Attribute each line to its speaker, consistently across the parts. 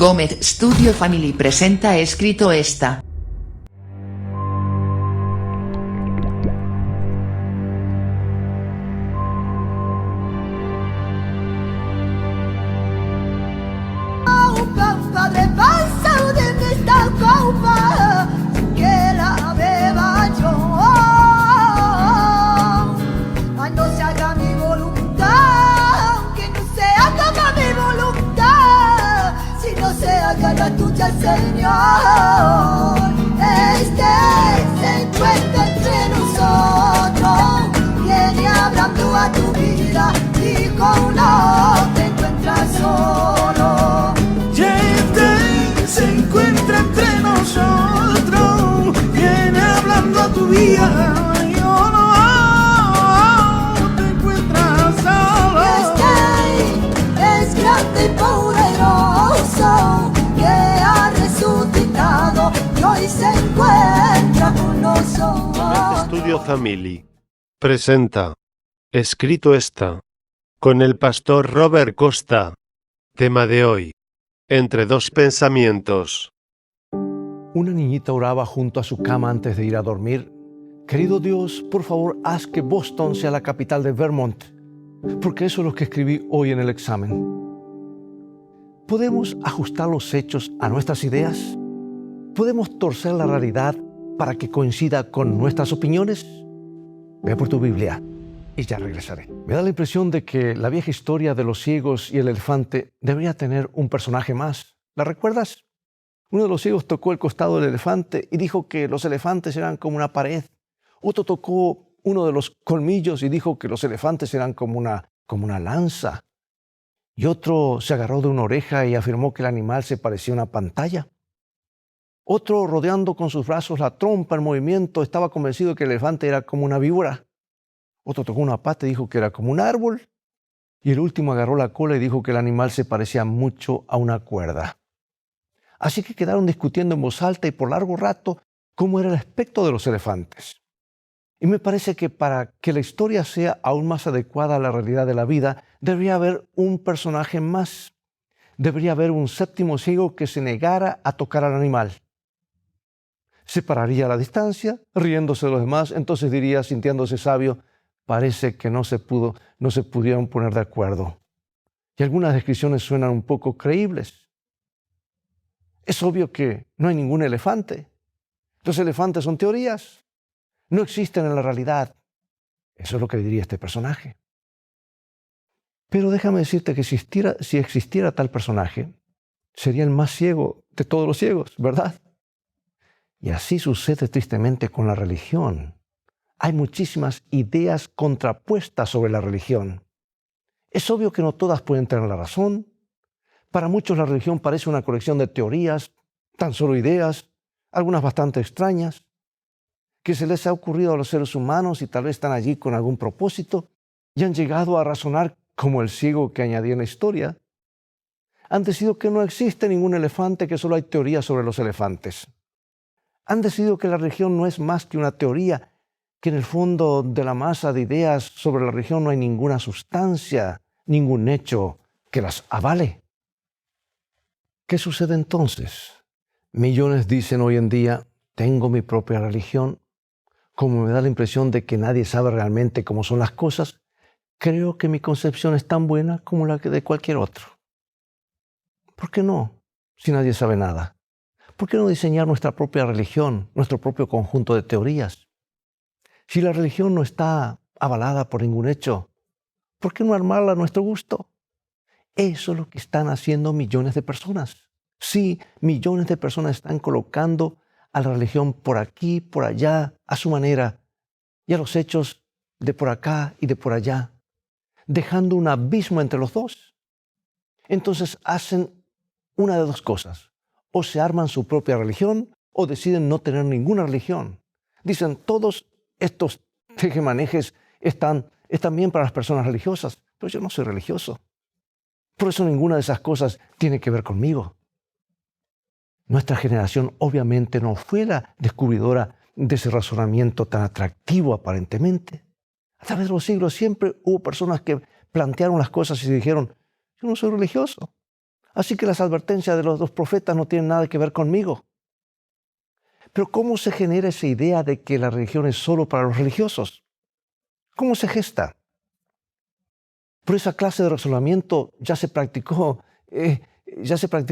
Speaker 1: Gómez Studio Family presenta Escrito esta.
Speaker 2: Señor, este se encuentra entre nosotros, viene hablando a tu vida, hijo, no te encuentras solo.
Speaker 3: Este se encuentra entre nosotros, viene hablando a tu vida, hijo, no te encuentras solo.
Speaker 2: Este es grande y poderoso, que ha resucitado y hoy se encuentra con nosotros.
Speaker 4: Gómez Studio Family presenta Escrito está, con el pastor Robert Costa. Tema de hoy: entre dos pensamientos.
Speaker 5: Una niñita oraba junto a su cama antes de ir a dormir. Querido Dios, por favor, haz que Boston sea la capital de Vermont, porque eso es lo que escribí hoy en el examen. ¿Podemos ajustar los hechos a nuestras ideas? ¿Podemos torcer la realidad para que coincida con nuestras opiniones? Ve por tu Biblia y ya regresaré. Me da la impresión de que la vieja historia de los ciegos y el elefante debería tener un personaje más. ¿La recuerdas? Uno de los ciegos tocó el costado del elefante y dijo que los elefantes eran como una pared. Otro tocó uno de los colmillos y dijo que los elefantes eran como una lanza. Y otro se agarró de una oreja y afirmó que el animal se parecía a una pantalla. Otro, rodeando con sus brazos la trompa en movimiento, estaba convencido de que el elefante era como una víbora. Otro tocó una pata y dijo que era como un árbol. Y el último agarró la cola y dijo que el animal se parecía mucho a una cuerda. Así que quedaron discutiendo en voz alta y por largo rato cómo era el aspecto de los elefantes. Y me parece que para que la historia sea aún más adecuada a la realidad de la vida, debería haber un personaje más. Debería haber un séptimo ciego que se negara a tocar al animal. Se pararía a la distancia, riéndose de los demás, entonces diría, sintiéndose sabio, parece que no se pudieron poner de acuerdo. Y algunas descripciones suenan un poco creíbles. Es obvio que no hay ningún elefante. Los elefantes son teorías. No existen en la realidad. Eso es lo que diría este personaje. Pero déjame decirte que si existiera tal personaje, sería el más ciego de todos los ciegos, ¿verdad? Y así sucede tristemente con la religión. Hay muchísimas ideas contrapuestas sobre la religión. Es obvio que no todas pueden tener la razón. Para muchos la religión parece una colección de teorías, tan solo ideas, algunas bastante extrañas, que se les ha ocurrido a los seres humanos y tal vez están allí con algún propósito y han llegado a razonar como el ciego que añadí en la historia. Han decidido que no existe ningún elefante, que solo hay teorías sobre los elefantes. Han decidido que la religión no es más que una teoría, que en el fondo de la masa de ideas sobre la religión no hay ninguna sustancia, ningún hecho que las avale. ¿Qué sucede entonces? Millones dicen hoy en día, tengo mi propia religión. Como me da la impresión de que nadie sabe realmente cómo son las cosas, creo que mi concepción es tan buena como la de cualquier otro. ¿Por qué no? Si nadie sabe nada. ¿Por qué no diseñar nuestra propia religión, nuestro propio conjunto de teorías? Si la religión no está avalada por ningún hecho, ¿por qué no armarla a nuestro gusto? Eso es lo que están haciendo millones de personas. Sí, millones de personas están colocando a la religión por aquí, por allá, a su manera, y a los hechos de por acá y de por allá, dejando un abismo entre los dos. Entonces hacen una de dos cosas: o se arman su propia religión o deciden no tener ninguna religión. Dicen, todos estos tejemanejes están bien para las personas religiosas, pero yo no soy religioso. Por eso ninguna de esas cosas tiene que ver conmigo. Nuestra generación obviamente no fue la descubridora de ese razonamiento tan atractivo aparentemente. A través de los siglos siempre hubo personas que plantearon las cosas y dijeron, yo no soy religioso. Así que las advertencias de los dos profetas no tienen nada que ver conmigo. Pero ¿cómo se genera esa idea de que la religión es solo para los religiosos? ¿Cómo se gesta? Por esa clase de razonamiento ya se practicó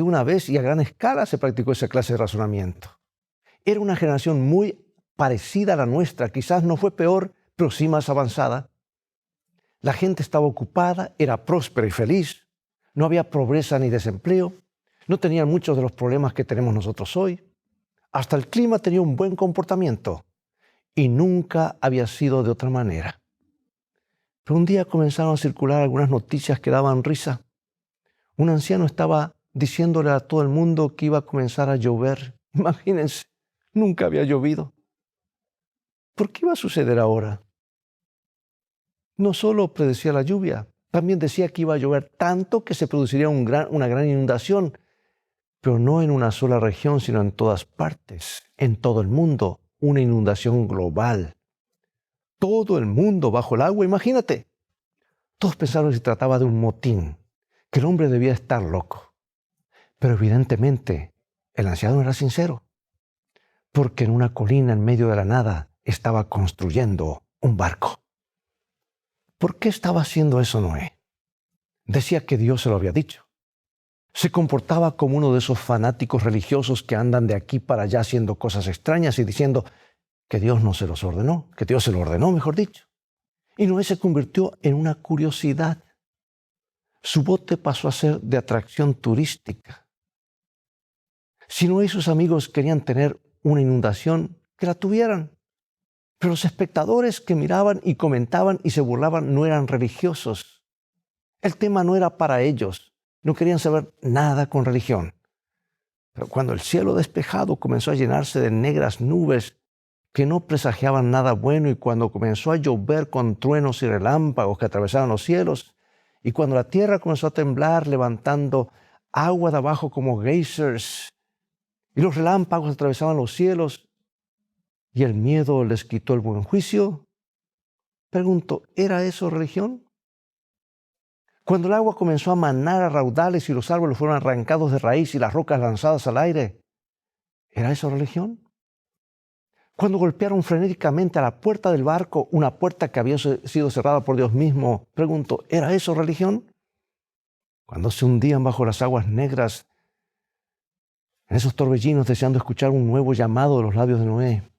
Speaker 5: una vez y a gran escala se practicó esa clase de razonamiento. Era una generación muy parecida a la nuestra, quizás no fue peor, pero sí más avanzada. La gente estaba ocupada, era próspera y feliz, no había pobreza ni desempleo, no tenían muchos de los problemas que tenemos nosotros hoy. Hasta el clima tenía un buen comportamiento y nunca había sido de otra manera. Pero un día comenzaron a circular algunas noticias que daban risa. Un anciano estaba diciéndole a todo el mundo que iba a comenzar a llover. Imagínense, nunca había llovido. ¿Por qué iba a suceder ahora? No solo predecía la lluvia, también decía que iba a llover tanto que se produciría una gran inundación, pero no en una sola región, sino en todas partes, en todo el mundo, una inundación global. Todo el mundo bajo el agua, imagínate. Todos pensaron que se trataba de un motín, que el hombre debía estar loco. Pero evidentemente el anciano era sincero, porque en una colina en medio de la nada estaba construyendo un barco. ¿Por qué estaba haciendo eso Noé? Decía que Dios se lo había dicho. Se comportaba como uno de esos fanáticos religiosos que andan de aquí para allá haciendo cosas extrañas y diciendo que Dios no se los ordenó, que Dios se lo ordenó, mejor dicho. Y Noé se convirtió en una curiosidad. Su bote pasó a ser de atracción turística. Si Noé y sus amigos querían tener una inundación, que la tuvieran. Pero los espectadores que miraban y comentaban y se burlaban no eran religiosos. El tema no era para ellos. No querían saber nada con religión. Pero cuando el cielo despejado comenzó a llenarse de negras nubes que no presagiaban nada bueno, y cuando comenzó a llover con truenos y relámpagos que atravesaban los cielos, y cuando la tierra comenzó a temblar levantando agua de abajo como geysers, y los relámpagos atravesaban los cielos, y el miedo les quitó el buen juicio, pregunto, ¿era eso religión? Cuando el agua comenzó a manar a raudales y los árboles fueron arrancados de raíz y las rocas lanzadas al aire, ¿era eso religión? Cuando golpearon frenéticamente a la puerta del barco, una puerta que había sido cerrada por Dios mismo, pregunto, ¿era eso religión? Cuando se hundían bajo las aguas negras, en esos torbellinos deseando escuchar un nuevo llamado de los labios de Noé,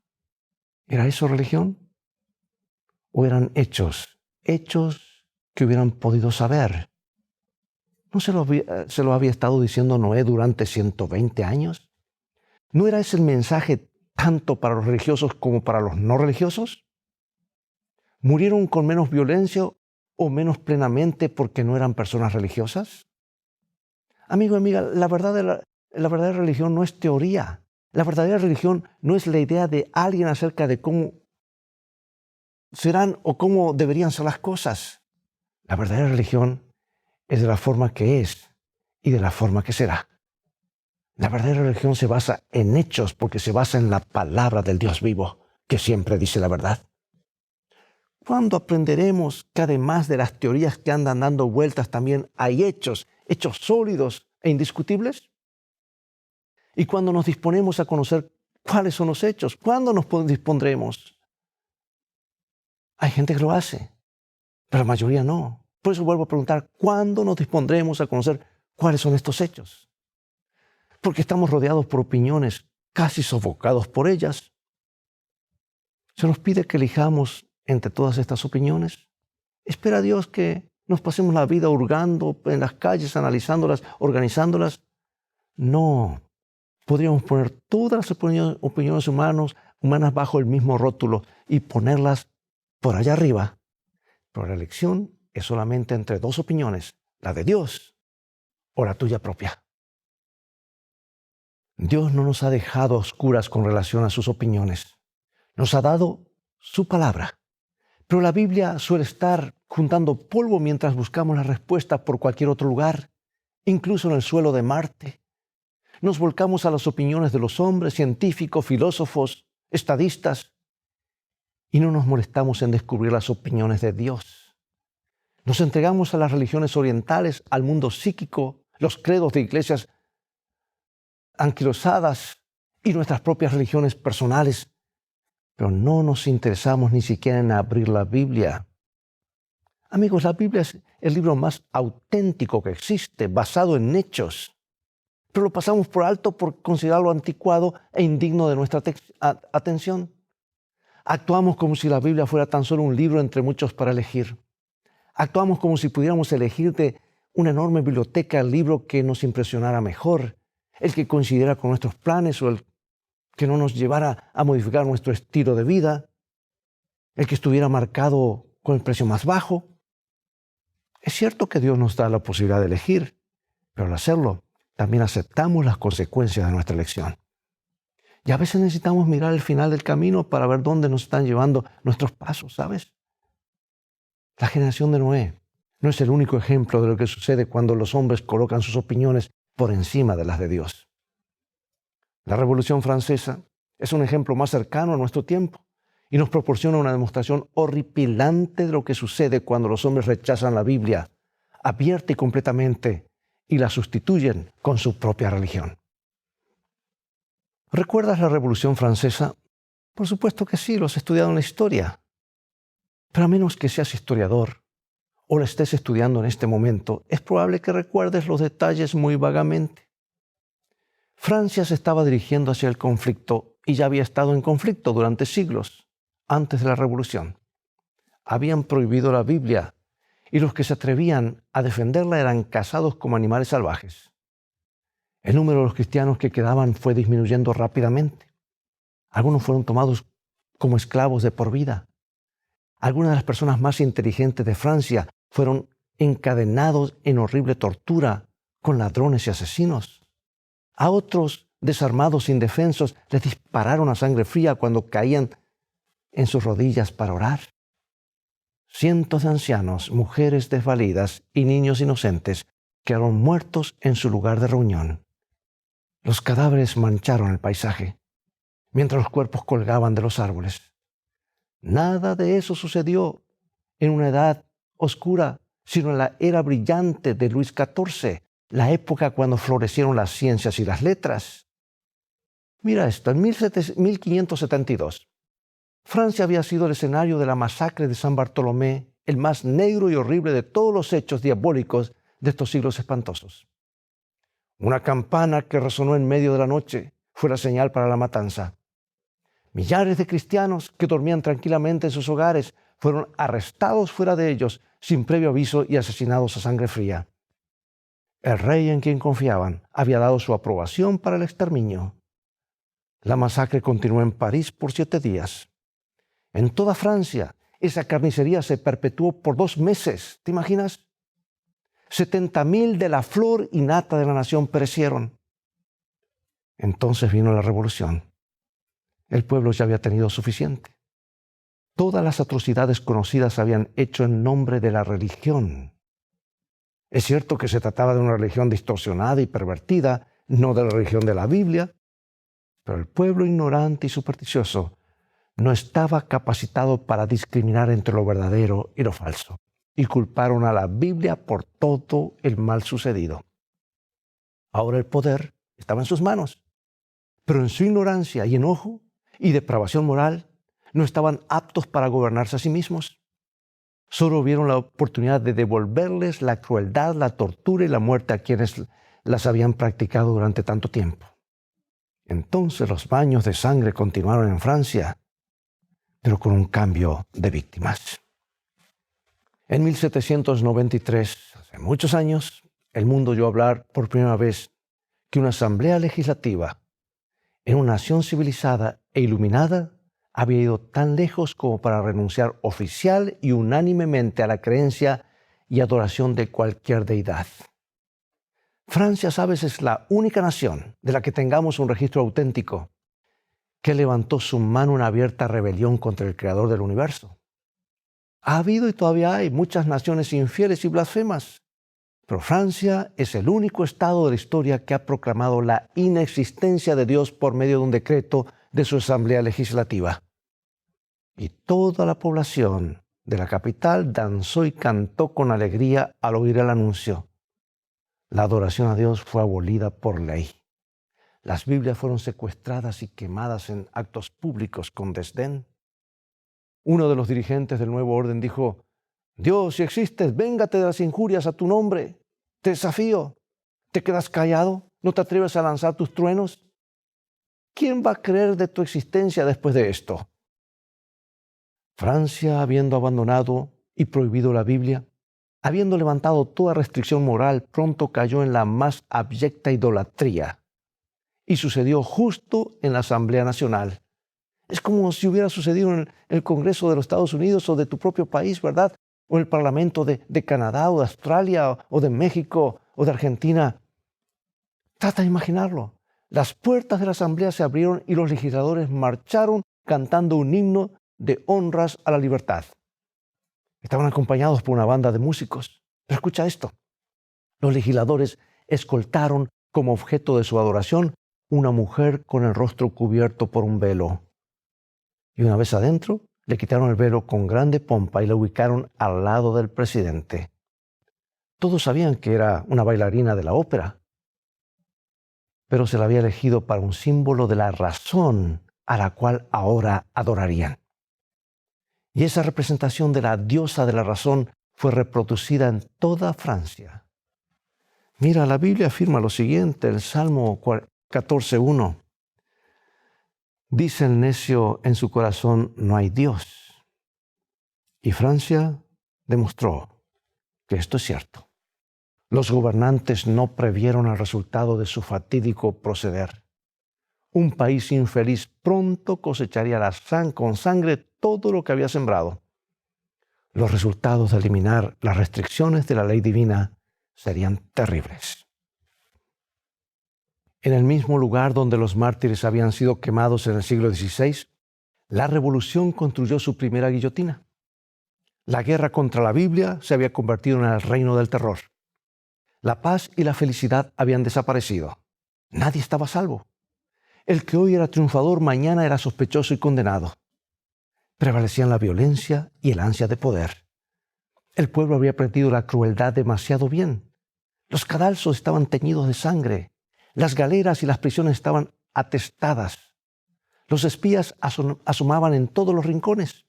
Speaker 5: ¿era eso religión? ¿O eran hechos que hubieran podido saber? ¿No se lo había estado diciendo Noé durante 120 años? ¿No era ese el mensaje tanto para los religiosos como para los no religiosos? ¿Murieron con menos violencia o menos plenamente porque no eran personas religiosas? Amigo y amiga, la verdadera religión no es teoría. La verdadera religión no es la idea de alguien acerca de cómo serán o cómo deberían ser las cosas. La verdadera religión es de la forma que es y de la forma que será. La verdadera religión se basa en hechos porque se basa en la palabra del Dios vivo, que siempre dice la verdad. ¿Cuándo aprenderemos que además de las teorías que andan dando vueltas también hay hechos sólidos e indiscutibles? Y cuando nos disponemos a conocer cuáles son los hechos, ¿cuándo nos dispondremos? Hay gente que lo hace, pero la mayoría no. Por eso vuelvo a preguntar, ¿cuándo nos dispondremos a conocer cuáles son estos hechos? Porque estamos rodeados por opiniones, casi sofocados por ellas. Se nos pide que elijamos entre todas estas opiniones. ¿Espera Dios que nos pasemos la vida hurgando en las calles, analizándolas, organizándolas? No. Podríamos poner todas las opiniones humanas bajo el mismo rótulo y ponerlas por allá arriba. Pero la elección es solamente entre dos opiniones, la de Dios o la tuya propia. Dios no nos ha dejado a oscuras con relación a sus opiniones. Nos ha dado su palabra. Pero la Biblia suele estar juntando polvo mientras buscamos la respuesta por cualquier otro lugar, incluso en el suelo de Marte. Nos volcamos a las opiniones de los hombres, científicos, filósofos, estadistas, y no nos molestamos en descubrir las opiniones de Dios. Nos entregamos a las religiones orientales, al mundo psíquico, los credos de iglesias anquilosadas y nuestras propias religiones personales, pero no nos interesamos ni siquiera en abrir la Biblia. Amigos, la Biblia es el libro más auténtico que existe, basado en hechos, pero lo pasamos por alto por considerarlo anticuado e indigno de nuestra atención. Actuamos como si la Biblia fuera tan solo un libro entre muchos para elegir. Actuamos como si pudiéramos elegir de una enorme biblioteca el libro que nos impresionara mejor, el que coincidiera con nuestros planes o el que no nos llevara a modificar nuestro estilo de vida, el que estuviera marcado con el precio más bajo. Es cierto que Dios nos da la posibilidad de elegir, pero al hacerlo, también aceptamos las consecuencias de nuestra elección. Y a veces necesitamos mirar el final del camino para ver dónde nos están llevando nuestros pasos, ¿sabes? La generación de Noé no es el único ejemplo de lo que sucede cuando los hombres colocan sus opiniones por encima de las de Dios. La Revolución Francesa es un ejemplo más cercano a nuestro tiempo y nos proporciona una demostración horripilante de lo que sucede cuando los hombres rechazan la Biblia abierta y completamente y la sustituyen con su propia religión. ¿Recuerdas la Revolución Francesa? Por supuesto que sí, lo has estudiado en la historia. Pero a menos que seas historiador o la estés estudiando en este momento, es probable que recuerdes los detalles muy vagamente. Francia se estaba dirigiendo hacia el conflicto y ya había estado en conflicto durante siglos antes de la Revolución. Habían prohibido la Biblia y los que se atrevían a defenderla eran cazados como animales salvajes. El número de los cristianos que quedaban fue disminuyendo rápidamente. Algunos fueron tomados como esclavos de por vida. Algunas de las personas más inteligentes de Francia fueron encadenados en horrible tortura con ladrones y asesinos. A otros, desarmados, indefensos, les dispararon a sangre fría cuando caían en sus rodillas para orar. Cientos de ancianos, mujeres desvalidas y niños inocentes quedaron muertos en su lugar de reunión. Los cadáveres mancharon el paisaje, mientras los cuerpos colgaban de los árboles. Nada de eso sucedió en una edad oscura, sino en la era brillante de Luis XIV, la época cuando florecieron las ciencias y las letras. Mira esto, en 1572, Francia había sido el escenario de la masacre de San Bartolomé, el más negro y horrible de todos los hechos diabólicos de estos siglos espantosos. Una campana que resonó en medio de la noche fue la señal para la matanza. Millares de cristianos que dormían tranquilamente en sus hogares fueron arrestados fuera de ellos sin previo aviso y asesinados a sangre fría. El rey en quien confiaban había dado su aprobación para el exterminio. La masacre continuó en París por 7 días. En toda Francia, esa carnicería se perpetuó por 2 meses. ¿Te imaginas? 70,000 de la flor y nata de la nación perecieron. Entonces vino la revolución. El pueblo ya había tenido suficiente. Todas las atrocidades conocidas se habían hecho en nombre de la religión. Es cierto que se trataba de una religión distorsionada y pervertida, no de la religión de la Biblia, pero el pueblo ignorante y supersticioso no estaba capacitado para discriminar entre lo verdadero y lo falso, y culparon a la Biblia por todo el mal sucedido. Ahora el poder estaba en sus manos, pero en su ignorancia y enojo y depravación moral no estaban aptos para gobernarse a sí mismos. Solo vieron la oportunidad de devolverles la crueldad, la tortura y la muerte a quienes las habían practicado durante tanto tiempo. Entonces los baños de sangre continuaron en Francia, pero con un cambio de víctimas. En 1793, hace muchos años, el mundo oyó hablar por primera vez que una asamblea legislativa en una nación civilizada e iluminada había ido tan lejos como para renunciar oficial y unánimemente a la creencia y adoración de cualquier deidad. Francia, sabes, es la única nación de la que tengamos un registro auténtico que levantó su mano en abierta rebelión contra el Creador del universo. Ha habido y todavía hay muchas naciones infieles y blasfemas, pero Francia es el único estado de la historia que ha proclamado la inexistencia de Dios por medio de un decreto de su asamblea legislativa. Y toda la población de la capital danzó y cantó con alegría al oír el anuncio. La adoración a Dios fue abolida por ley. Las Biblias fueron secuestradas y quemadas en actos públicos con desdén. Uno de los dirigentes del nuevo orden dijo: Dios, si existes, véngate de las injurias a tu nombre. Te desafío. ¿Te quedas callado? ¿No te atreves a lanzar tus truenos? ¿Quién va a creer de tu existencia después de esto? Francia, habiendo abandonado y prohibido la Biblia, habiendo levantado toda restricción moral, pronto cayó en la más abyecta idolatría. Y sucedió justo en la Asamblea Nacional. Es como si hubiera sucedido en el Congreso de los Estados Unidos o de tu propio país, ¿verdad? O el Parlamento de Canadá o de Australia o de México o de Argentina. Trata de imaginarlo. Las puertas de la Asamblea se abrieron y los legisladores marcharon cantando un himno de honras a la libertad. Estaban acompañados por una banda de músicos. Pero escucha esto. Los legisladores escoltaron como objeto de su adoración una mujer con el rostro cubierto por un velo. Y una vez adentro, le quitaron el velo con grande pompa y la ubicaron al lado del presidente. Todos sabían que era una bailarina de la ópera, pero se la había elegido para un símbolo de la razón a la cual ahora adorarían. Y esa representación de la diosa de la razón fue reproducida en toda Francia. Mira, la Biblia afirma lo siguiente, el Salmo 14:1. Dice el necio en su corazón, no hay Dios. Y Francia demostró que esto es cierto. Los gobernantes no previeron el resultado de su fatídico proceder. Un país infeliz pronto cosecharía con sangre todo lo que había sembrado. Los resultados de eliminar las restricciones de la ley divina serían terribles. En el mismo lugar donde los mártires habían sido quemados en el siglo XVI, la revolución construyó su primera guillotina. La guerra contra la Biblia se había convertido en el reino del terror. La paz y la felicidad habían desaparecido. Nadie estaba a salvo. El que hoy era triunfador, mañana era sospechoso y condenado. Prevalecían la violencia y el ansia de poder. El pueblo había aprendido la crueldad demasiado bien. Los cadalsos estaban teñidos de sangre. Las galeras y las prisiones estaban atestadas. Los espías asomaban en todos los rincones.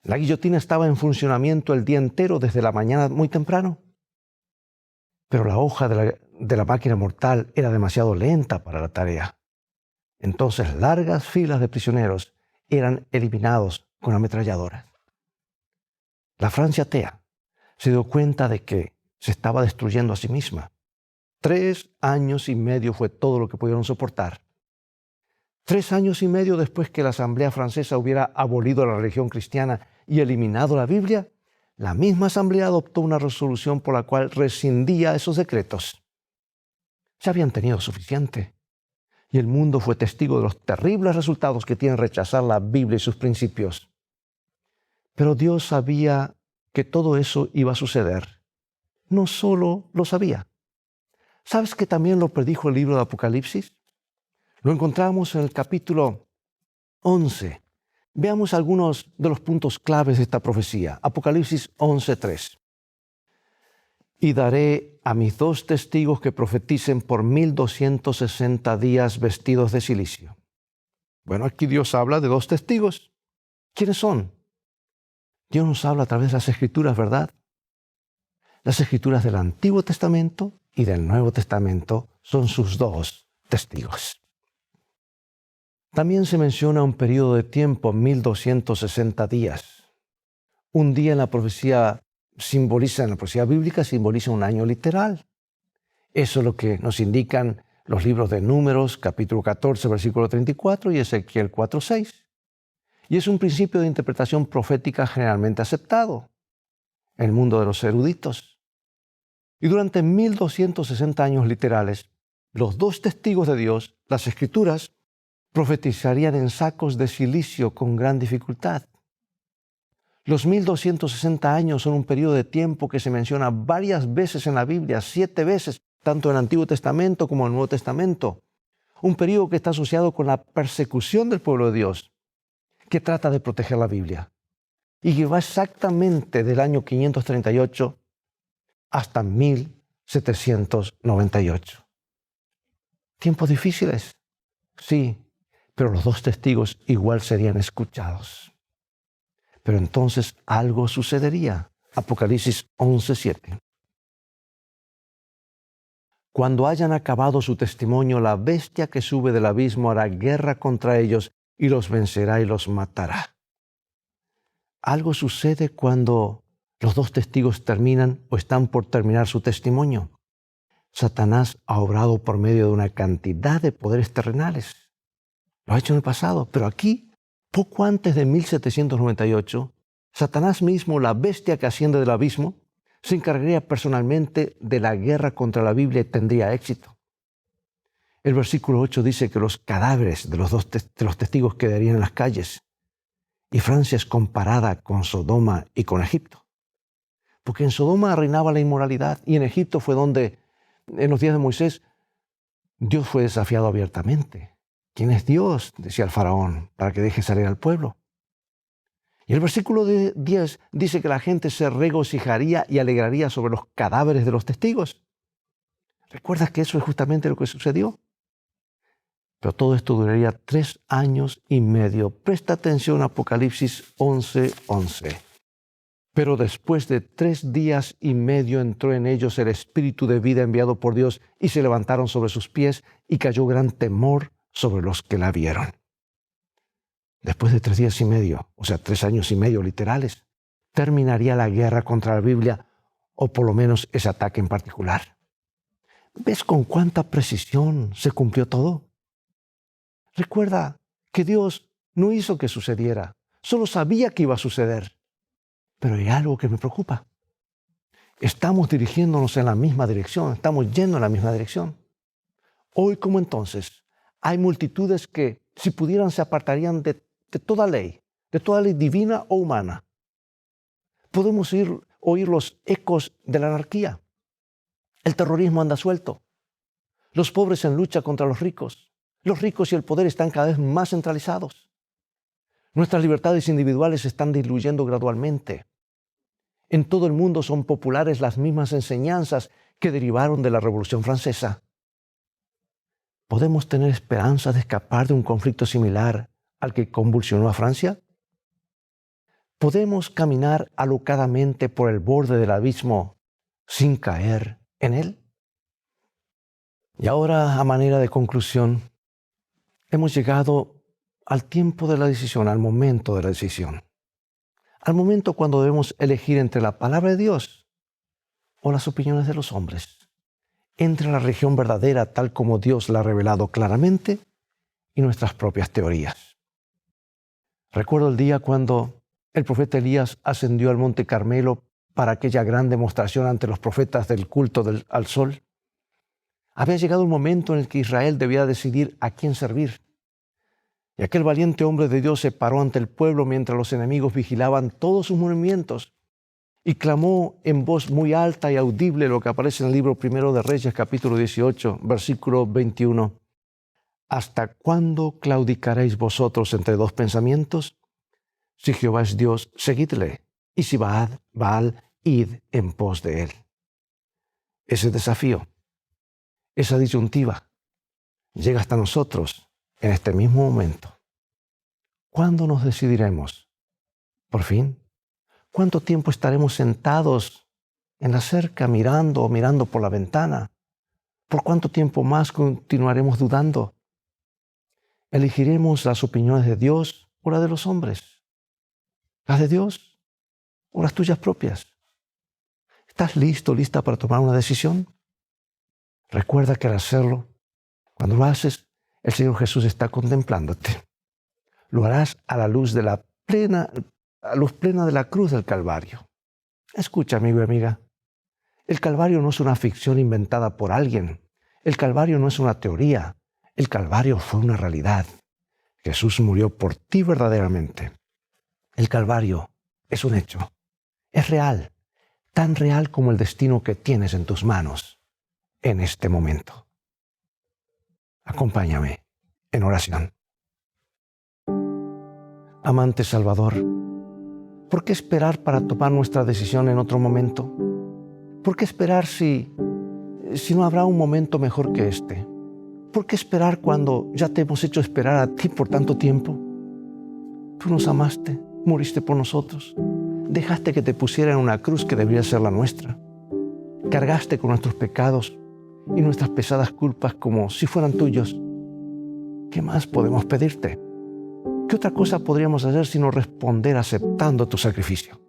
Speaker 5: La guillotina estaba en funcionamiento el día entero desde la mañana muy temprano. Pero la hoja de la máquina mortal era demasiado lenta para la tarea. Entonces largas filas de prisioneros eran eliminados con ametralladoras. La Francia atea se dio cuenta de que se estaba destruyendo a sí misma. 3 años y medio fue todo lo que pudieron soportar. 3 años y medio después que la Asamblea Francesa hubiera abolido la religión cristiana y eliminado la Biblia, la misma Asamblea adoptó una resolución por la cual rescindía esos decretos. Ya habían tenido suficiente. Y el mundo fue testigo de los terribles resultados que tiene rechazar la Biblia y sus principios. Pero Dios sabía que todo eso iba a suceder. No solo lo sabía. ¿Sabes que también lo predijo el libro de Apocalipsis? Lo encontramos en el capítulo 11. Veamos algunos de los puntos claves de esta profecía. Apocalipsis 11:3. Y daré a mis 2 testigos que profeticen por 1260 días vestidos de cilicio. Bueno, aquí Dios habla de 2 testigos. ¿Quiénes son? Dios nos habla a través de las Escrituras, ¿verdad? Las Escrituras del Antiguo Testamento y del Nuevo Testamento son sus 2 testigos. También se menciona un periodo de tiempo, 1260 días. Un día en la profecía bíblica simboliza un año literal. Eso es lo que nos indican los libros de Números, capítulo 14, versículo 34 y Ezequiel 4:6. Y es un principio de interpretación profética generalmente aceptado en el mundo de los eruditos. Y durante 1260 años literales, los 2 testigos de Dios, las Escrituras, profetizarían en sacos de silicio con gran dificultad. Los 1260 años son un periodo de tiempo que se menciona varias veces en la Biblia, 7 veces, tanto en el Antiguo Testamento como en el Nuevo Testamento. Un periodo que está asociado con la persecución del pueblo de Dios, que trata de proteger la Biblia. Y que va exactamente del año 538 hasta 1000 1798. ¿Tiempos difíciles? Sí, pero los dos testigos igual serían escuchados. Pero entonces algo sucedería. Apocalipsis 11:7. Cuando hayan acabado su testimonio, la bestia que sube del abismo hará guerra contra ellos y los vencerá y los matará. Algo sucede cuando los dos testigos terminan o están por terminar su testimonio. Satanás ha obrado por medio de una cantidad de poderes terrenales. Lo ha hecho en el pasado, pero aquí, poco antes de 1798, Satanás mismo, la bestia que asciende del abismo, se encargaría personalmente de la guerra contra la Biblia y tendría éxito. El versículo 8 dice que los cadáveres de los testigos quedarían en las calles. Y Francia es comparada con Sodoma y con Egipto. Porque en Sodoma reinaba la inmoralidad y en Egipto fue donde, en los días de Moisés, Dios fue desafiado abiertamente. ¿Quién es Dios?, decía el faraón, para que deje salir al pueblo. Y el versículo 10 dice que la gente se regocijaría y alegraría sobre los cadáveres de los testigos. ¿Recuerdas que eso es justamente lo que sucedió? Pero todo esto duraría 3 años y medio. Presta atención a Apocalipsis 11:11. Pero después de 3 días y medio entró en ellos el espíritu de vida enviado por Dios y se levantaron sobre sus pies y cayó gran temor sobre los que la vieron. Después de 3 días y medio, o sea, 3 años y medio literales, terminaría la guerra contra la Biblia, o por lo menos ese ataque en particular. ¿Ves con cuánta precisión se cumplió todo? Recuerda que Dios no hizo que sucediera, solo sabía que iba a suceder. Pero hay algo que me preocupa. Estamos dirigiéndonos en la misma dirección, estamos yendo en la misma dirección. Hoy como entonces, hay multitudes que, si pudieran, se apartarían de toda ley divina o humana. Podemos oír los ecos de la anarquía. El terrorismo anda suelto. Los pobres en lucha contra los ricos. Los ricos y el poder están cada vez más centralizados. Nuestras libertades individuales se están diluyendo gradualmente. En todo el mundo son populares las mismas enseñanzas que derivaron de la Revolución Francesa. ¿Podemos tener esperanza de escapar de un conflicto similar al que convulsionó a Francia? ¿Podemos caminar alocadamente por el borde del abismo sin caer en él? Y ahora, a manera de conclusión, hemos llegado al tiempo de la decisión, al momento de la decisión. Al momento cuando debemos elegir entre la palabra de Dios o las opiniones de los hombres, entre la religión verdadera tal como Dios la ha revelado claramente y nuestras propias teorías. Recuerdo el día cuando el profeta Elías ascendió al Monte Carmelo para aquella gran demostración ante los profetas del culto al sol. Había llegado un momento en el que Israel debía decidir a quién servir. Y aquel valiente hombre de Dios se paró ante el pueblo mientras los enemigos vigilaban todos sus movimientos y clamó en voz muy alta y audible lo que aparece en el libro 1 de Reyes, capítulo 18, versículo 21. ¿Hasta cuándo claudicaréis vosotros entre dos pensamientos? Si Jehová es Dios, seguidle, y si Baal, id en pos de él. Ese desafío, esa disyuntiva, llega hasta nosotros en este mismo momento. ¿Cuándo nos decidiremos? Por fin, ¿cuánto tiempo estaremos sentados en la cerca mirando por la ventana? ¿Por cuánto tiempo más continuaremos dudando? ¿Elegiremos las opiniones de Dios o las de los hombres? ¿Las de Dios o las tuyas propias? ¿Estás listo, lista para tomar una decisión? Recuerda que al hacerlo, cuando lo haces, el Señor Jesús está contemplándote. Lo harás a la luz plena de la cruz del Calvario. Escucha, amigo y amiga, el Calvario no es una ficción inventada por alguien. El Calvario no es una teoría. El Calvario fue una realidad. Jesús murió por ti verdaderamente. El Calvario es un hecho. Es real, tan real como el destino que tienes en tus manos en este momento. Acompáñame en oración. Amante Salvador, ¿por qué esperar para tomar nuestra decisión en otro momento? ¿Por qué esperar si si no habrá un momento mejor que este. ¿Por qué esperar cuando ya te hemos hecho esperar a ti por tanto tiempo? Tú nos amaste, moriste por nosotros, dejaste que te pusieran en una cruz que debería ser la nuestra. Cargaste con nuestros pecados y nuestras pesadas culpas como si fueran tuyos. ¿Qué más podemos pedirte? ¿Qué otra cosa podríamos hacer sino responder aceptando tu sacrificio?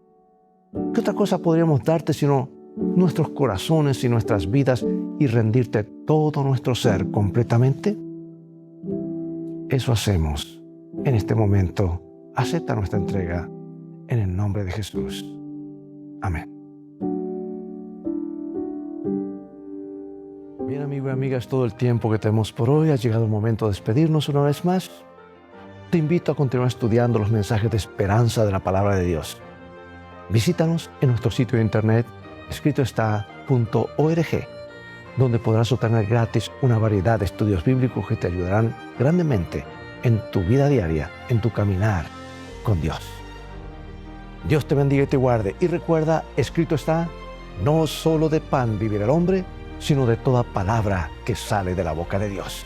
Speaker 5: ¿Qué otra cosa podríamos darte sino nuestros corazones y nuestras vidas y rendirte todo nuestro ser completamente? Eso hacemos en este momento. Acepta nuestra entrega en el nombre de Jesús. Amén. Bien, amigos y amigas, todo el tiempo que tenemos por hoy. Ha llegado el momento de despedirnos una vez más. Te invito a continuar estudiando los mensajes de esperanza de la palabra de Dios. Visítanos en nuestro sitio de internet escritoestá.org, donde podrás obtener gratis una variedad de estudios bíblicos que te ayudarán grandemente en tu vida diaria, en tu caminar con Dios. Dios te bendiga y te guarde. Y recuerda, escrito está, no solo de pan vivirá el hombre, sino de toda palabra que sale de la boca de Dios.